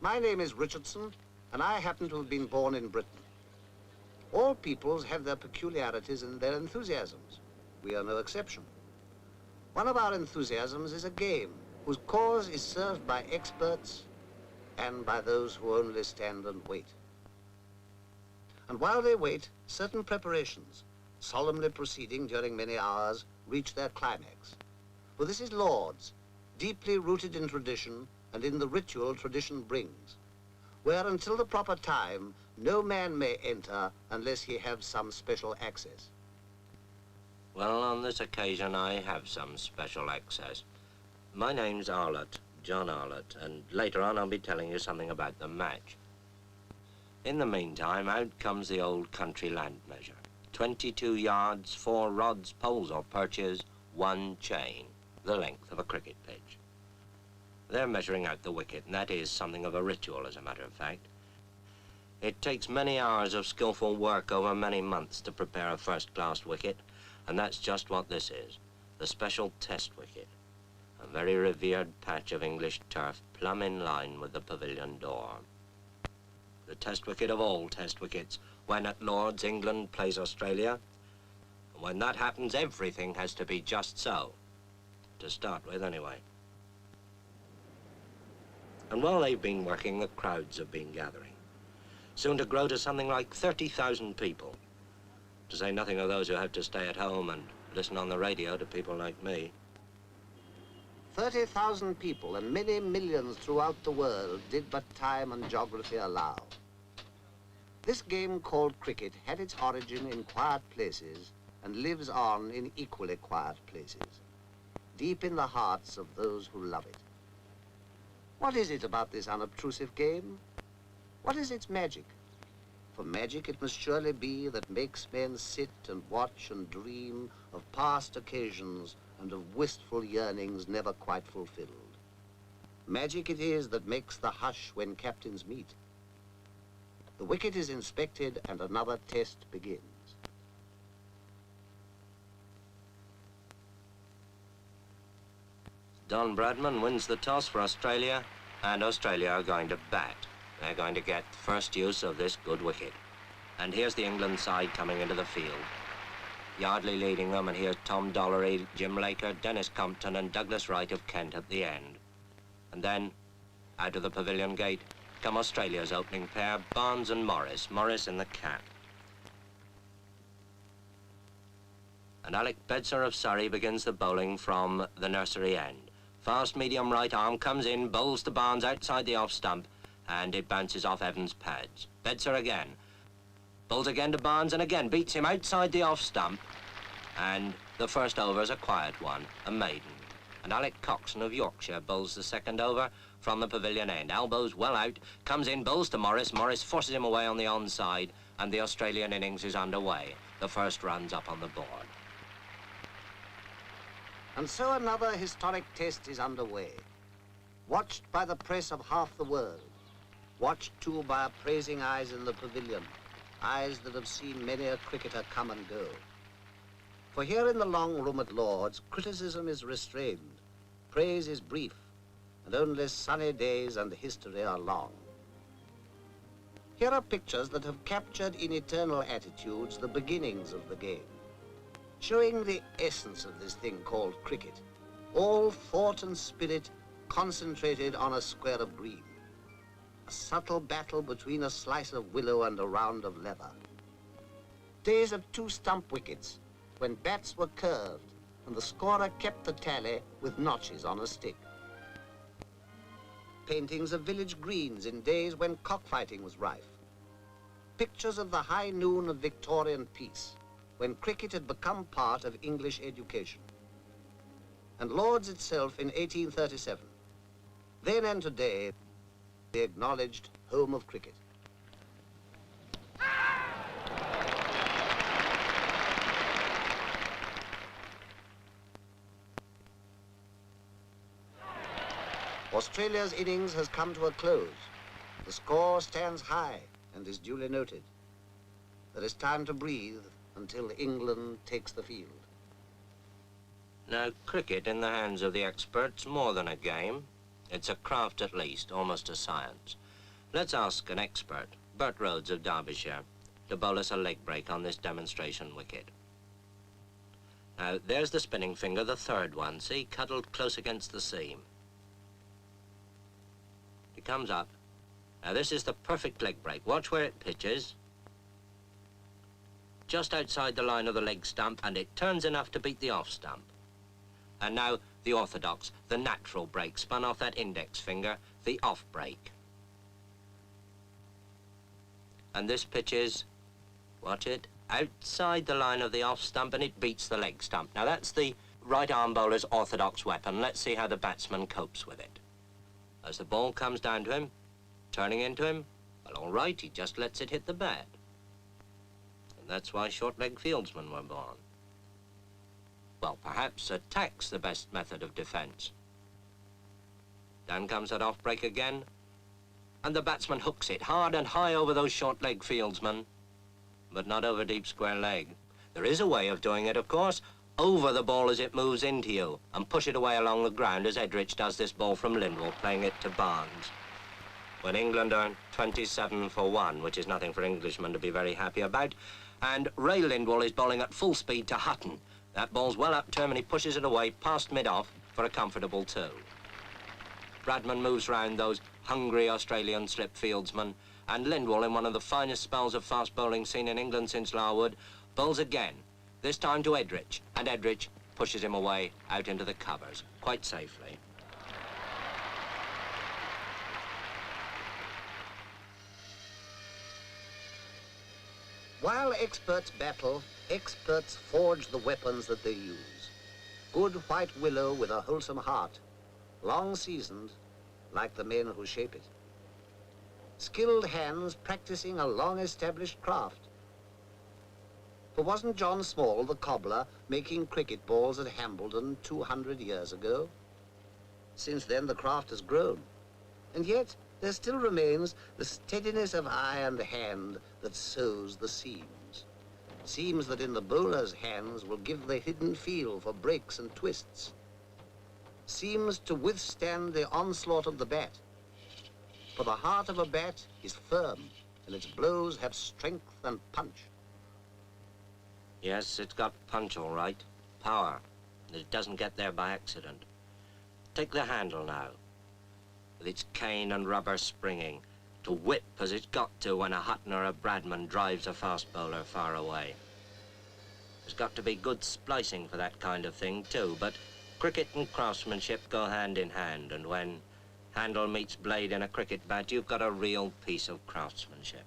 My name is Richardson, and I happen to have been born in Britain. All peoples have their peculiarities and their enthusiasms. We are no exception. One of our enthusiasms is a game whose cause is served by experts and by those who only stand and wait. And while they wait, certain preparations, solemnly proceeding during many hours, reach their climax. For this is Lord's, deeply rooted in tradition and in the ritual tradition brings, where until the proper time, no man may enter unless he have some special access. Well, on this occasion, I have some special access. My name's Arlott, John Arlott, and later on I'll be telling you something about the match. In the meantime, out comes the old country land measure. 22 yards, 4 rods, poles or perches, 1 chain, the length of a cricket pitch. They're measuring out the wicket, and that is something of a ritual, as a matter of fact. It takes many hours of skillful work over many months to prepare a first-class wicket, and that's just what this is, the special test wicket, a very revered patch of English turf plumb in line with the pavilion door. The test wicket of all test wickets, when at Lord's England plays Australia. And when that happens, everything has to be just so, to start with anyway. And while they've been working, the crowds have been gathering, soon to grow to something like 30,000 people, to say nothing of those who have to stay at home and listen on the radio to people like me. 30,000 people and many millions throughout the world did but time and geography allow. This game called cricket had its origin in quiet places and lives on in equally quiet places, deep in the hearts of those who love it. What is it about this unobtrusive game? What is its magic? For magic it must surely be that makes men sit and watch and dream of past occasions and of wistful yearnings never quite fulfilled. Magic it is that makes the hush when captains meet. The wicket is inspected and another test begins. Don Bradman wins the toss for Australia, and Australia are going to bat. They're going to get first use of this good wicket. And here's the England side coming into the field. Yardley leading them, and here's Tom Dollery, Jim Laker, Dennis Compton, and Douglas Wright of Kent at the end. And then, out of the pavilion gate, come Australia's opening pair, Barnes and Morris, Morris in the cap. And Alec Bedser of Surrey begins the bowling from the nursery end. Fast medium right arm comes in, bowls to Barnes outside the off stump, and it bounces off Evans' pads. Bedser again. Bowls again to Barnes and again beats him outside the off stump. And the first over's a quiet one, a maiden. And Alec Coxon of Yorkshire bowls the second over from the pavilion end. Elbows well out, comes in, bowls to Morris. Morris forces him away on the onside, and the Australian innings is underway. The first run's up on the board. And so another historic test is underway, watched by the press of half the world, watched too by appraising eyes in the pavilion, eyes that have seen many a cricketer come and go. For here in the long room at Lord's, criticism is restrained, praise is brief, and only sunny days and history are long. Here are pictures that have captured in eternal attitudes the beginnings of the game, showing the essence of this thing called cricket, all thought and spirit concentrated on a square of green, a subtle battle between a slice of willow and a round of leather. Days of 2 stump wickets, when bats were curved and the scorer kept the tally with notches on a stick. Paintings of village greens in days when cockfighting was rife. Pictures of the high noon of Victorian peace, when cricket had become part of English education. And Lord's itself in 1837, then and today, the acknowledged home of cricket. Australia's innings has come to a close. The score stands high and is duly noted. There is time to breathe until England takes the field. Now, cricket in the hands of the experts, more than a game. It's a craft at least, almost a science. Let's ask an expert, Bert Rhodes of Derbyshire, to bowl us a leg break on this demonstration wicket. Now, there's the spinning finger, the third one, see, cuddled close against the seam. It comes up. Now, this is the perfect leg break. Watch where it pitches. Just outside the line of the leg stump, and it turns enough to beat the off stump. And now, the orthodox, the natural break, spun off that index finger, the off break. And this pitches, watch it, outside the line of the off stump, and it beats the leg stump. Now, that's the right arm bowler's orthodox weapon. Let's see how the batsman copes with it. As the ball comes down to him, turning into him, well, all right, he just lets it hit the bat. And that's why short-leg fieldsmen were born. Well, perhaps attack's the best method of defense. Down comes that off break again, and the batsman hooks it hard and high over those short-leg fieldsmen, but not over deep square leg. There is a way of doing it, of course, over the ball as it moves into you, and push it away along the ground as Edrich does this ball from Lindwall, playing it to Barnes. When England are 27 for 1, which is nothing for Englishmen to be very happy about, and Ray Lindwall is bowling at full speed to Hutton. That ball's well up to him, and he pushes it away past mid-off for a comfortable 2. Bradman moves round those hungry Australian slip fieldsmen, and Lindwall, in one of the finest spells of fast bowling seen in England since Larwood, bowls again, this time to Edrich, and Edrich pushes him away out into the covers, quite safely. While experts battle, experts forge the weapons that they use. Good white willow with a wholesome heart, long seasoned, like the men who shape it. Skilled hands practicing a long-established craft. For wasn't John Small, the cobbler, making cricket balls at Hambledon 200 years ago? Since then, the craft has grown. And yet, there still remains the steadiness of eye and hand that sews the seams. Seams that in the bowler's hands will give the hidden feel for breaks and twists. Seems to withstand the onslaught of the bat. For the heart of a bat is firm, and its blows have strength and punch. Yes, it's got punch, all right. Power. And it doesn't get there by accident. Take the handle now, with its cane and rubber springing, to whip as it's got to when a Hutton or a Bradman drives a fast bowler far away. There's got to be good splicing for that kind of thing, too, but cricket and craftsmanship go hand in hand, and when handle meets blade in a cricket bat, you've got a real piece of craftsmanship.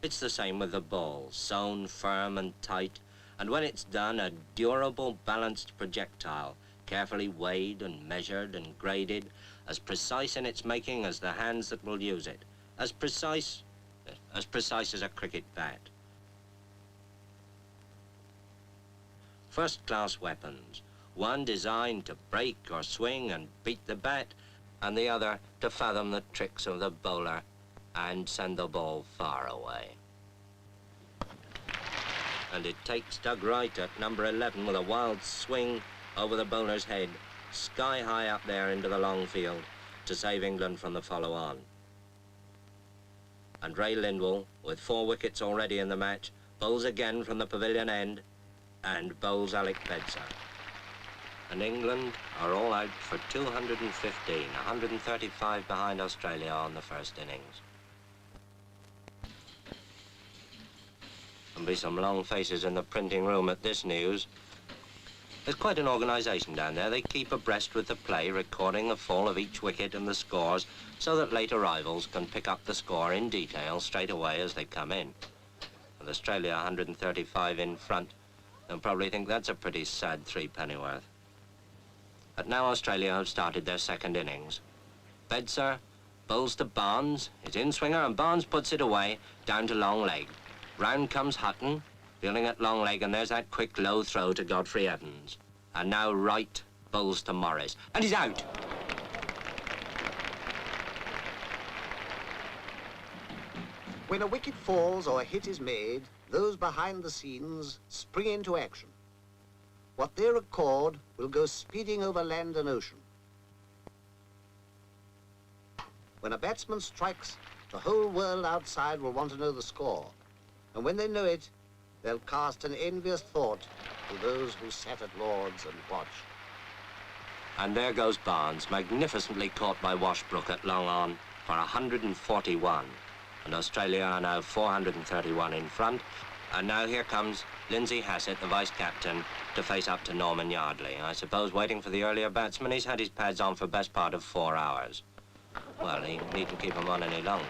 It's the same with the ball, sewn firm and tight, and when it's done, a durable, balanced projectile, carefully weighed and measured and graded, as precise in its making as the hands that will use it, as precise as a cricket bat. First-class weapons, one designed to break or swing and beat the bat, and the other to fathom the tricks of the bowler and send the ball far away. And it takes Doug Wright at number 11 with a wild swing over the bowler's head, sky high up there into the long field, to save England from the follow-on. And Ray Lindwall, with 4 wickets already in the match, bowls again from the pavilion end, and bowls Alec Bedser. And England are all out for 215, 135 behind Australia on the first innings. There'll be some long faces in the printing room at this news. There's quite an organisation down there. They keep abreast with the play, recording the fall of each wicket and the scores, so that late arrivals can pick up the score in detail straight away as they come in. With Australia 135 in front, they'll probably think that's a pretty sad threepennyworth. But now Australia have started their second innings. Bedser bowls to Barnes, his in-swinger, and Barnes puts it away, down to long leg. Round comes Hutton, fielding at long leg, and there's that quick low throw to Godfrey Evans. And now Wright bowls to Morris, and he's out. When a wicket falls or a hit is made, those behind the scenes spring into action. What they record will go speeding over land and ocean. When a batsman strikes, The whole world outside will want to know the score. And when they know it, they'll cast an envious thought to those who sat at Lord's and watched. And there goes Barnes, magnificently caught by Washbrook at long on for 141. And Australia are now 431 in front. And now here comes Lindsay Hassett, the vice-captain, to face up to Norman Yardley. I suppose waiting for the earlier batsman. He's had his pads on for best part of 4 hours. Well, he needn't keep them on any longer.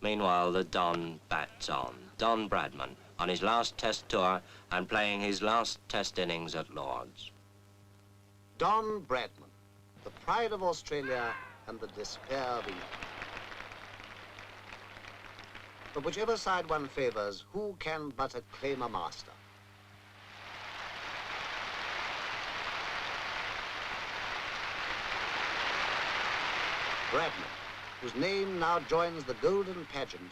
Meanwhile, the Don bats on. Don Bradman, on his last test tour and playing his last test innings at Lord's. Don Bradman, the pride of Australia and the despair of England. But whichever side one favours, who can but acclaim a master? Bradman, whose name now joins the golden pageant.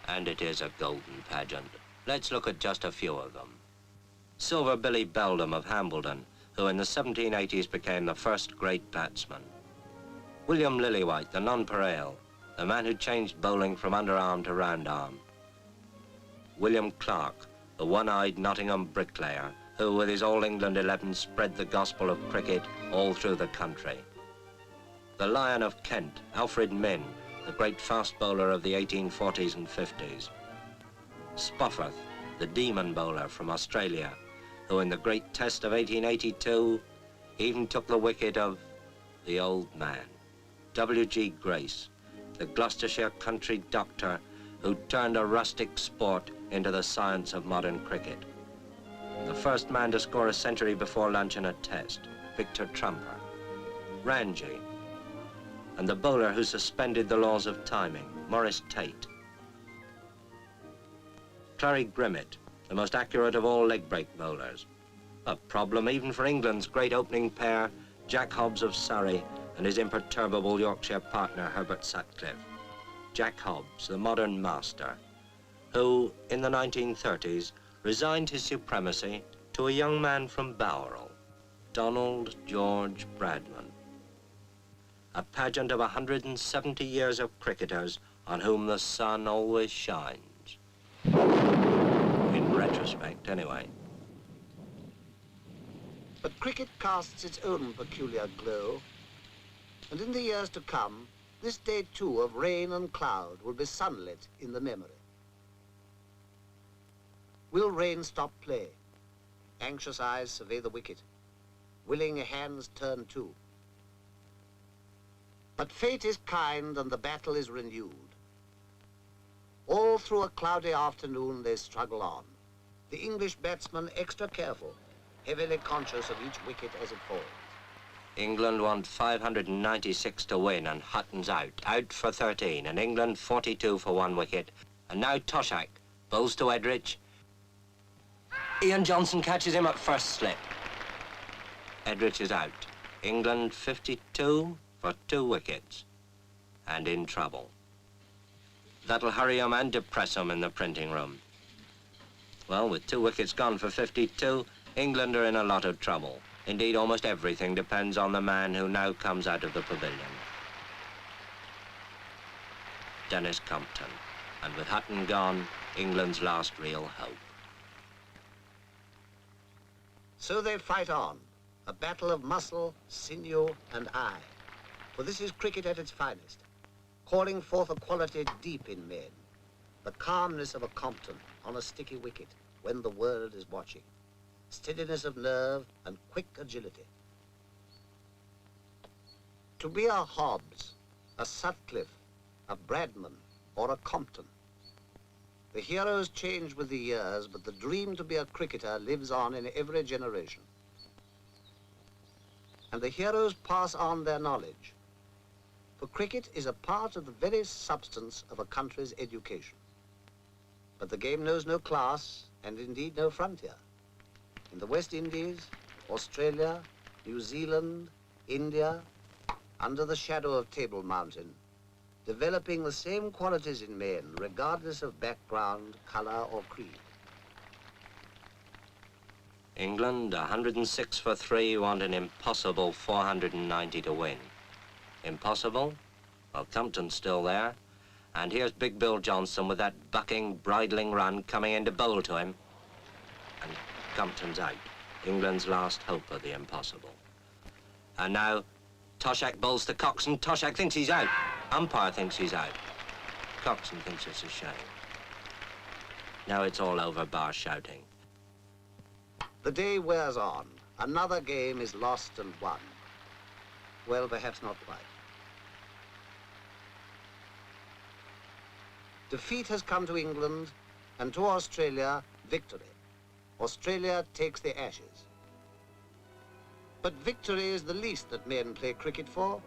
And it is a golden pageant. Let's look at just a few of them. Silver Billy Beldam of Hambledon, who in the 1780s became the first great batsman. William Lillywhite, the nonpareil, the man who changed bowling from underarm to round arm. William Clark, the one-eyed Nottingham bricklayer, who with his All England 11 spread the gospel of cricket all through the country. The Lion of Kent, Alfred Minn, the great fast bowler of the 1840s and 50s. Spofforth, the demon bowler from Australia, who in the great test of 1882 even took the wicket of the old man. W.G. Grace, the Gloucestershire country doctor who turned a rustic sport into the science of modern cricket. The first man to score a century before lunch in a test, Victor Trumper. Ranji, and the bowler who suspended the laws of timing, Maurice Tate. Clary Grimmett, the most accurate of all leg break bowlers. A problem even for England's great opening pair, Jack Hobbs of Surrey and his imperturbable Yorkshire partner, Herbert Sutcliffe. Jack Hobbs, the modern master, who, in the 1930s, resigned his supremacy to a young man from Bowral, Donald George Bradman. A pageant of 170 years of cricketers on whom the sun always shines. In retrospect, anyway. But cricket casts its own peculiar glow, and in the years to come, this day too of rain and cloud will be sunlit in the memory. Will rain stop play? Anxious eyes survey the wicket. Willing hands turn to. But fate is kind and the battle is renewed. All through a cloudy afternoon they struggle on. The English batsman extra careful, heavily conscious of each wicket as it falls. England want 596 to win and Hutton's out for 13, and England 42 for 1 wicket. And now Toshak bowls to Edrich. Ian Johnson catches him at first slip. Edrich is out. England 52 for 2 wickets and in trouble. That'll hurry him and depress him in the printing room. Well, with 2 wickets gone for 52, England are in a lot of trouble. Indeed, almost everything depends on the man who now comes out of the pavilion. Dennis Compton. And with Hutton gone, England's last real hope. So they fight on, a battle of muscle, sinew, and eye. For this is cricket at its finest, calling forth a quality deep in men, the calmness of a Compton on a sticky wicket when the world is watching, steadiness of nerve and quick agility. To be a Hobbs, a Sutcliffe, a Bradman, or a Compton. The heroes change with the years, but the dream to be a cricketer lives on in every generation. And the heroes pass on their knowledge. For cricket is a part of the very substance of a country's education. But the game knows no class, and indeed no frontier. In the West Indies, Australia, New Zealand, India, under the shadow of Table Mountain, developing the same qualities in men, regardless of background, color, or creed. England, 106 for 3, want an impossible 490 to win. Impossible? Well, Compton's still there. And here's Big Bill Johnson with that bucking, bridling run coming in to bowl to him. And Compton's out. England's last hope of the impossible. And now, Toshack bowls to Coxon. Toshack thinks he's out. Umpire thinks he's out. Coxon thinks it's a shame. Now it's all over, bar shouting. The day wears on. Another game is lost and won. Well, perhaps not quite. Defeat has come to England, and to Australia, victory. Australia takes the Ashes. But victory is the least that men play cricket for.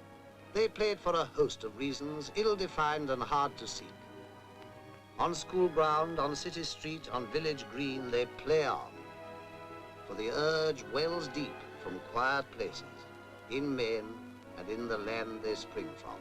They play it for a host of reasons, ill-defined and hard to seek. On school ground, on city street, on village green, they play on. For the urge wells deep from quiet places, in men and in the land they spring from.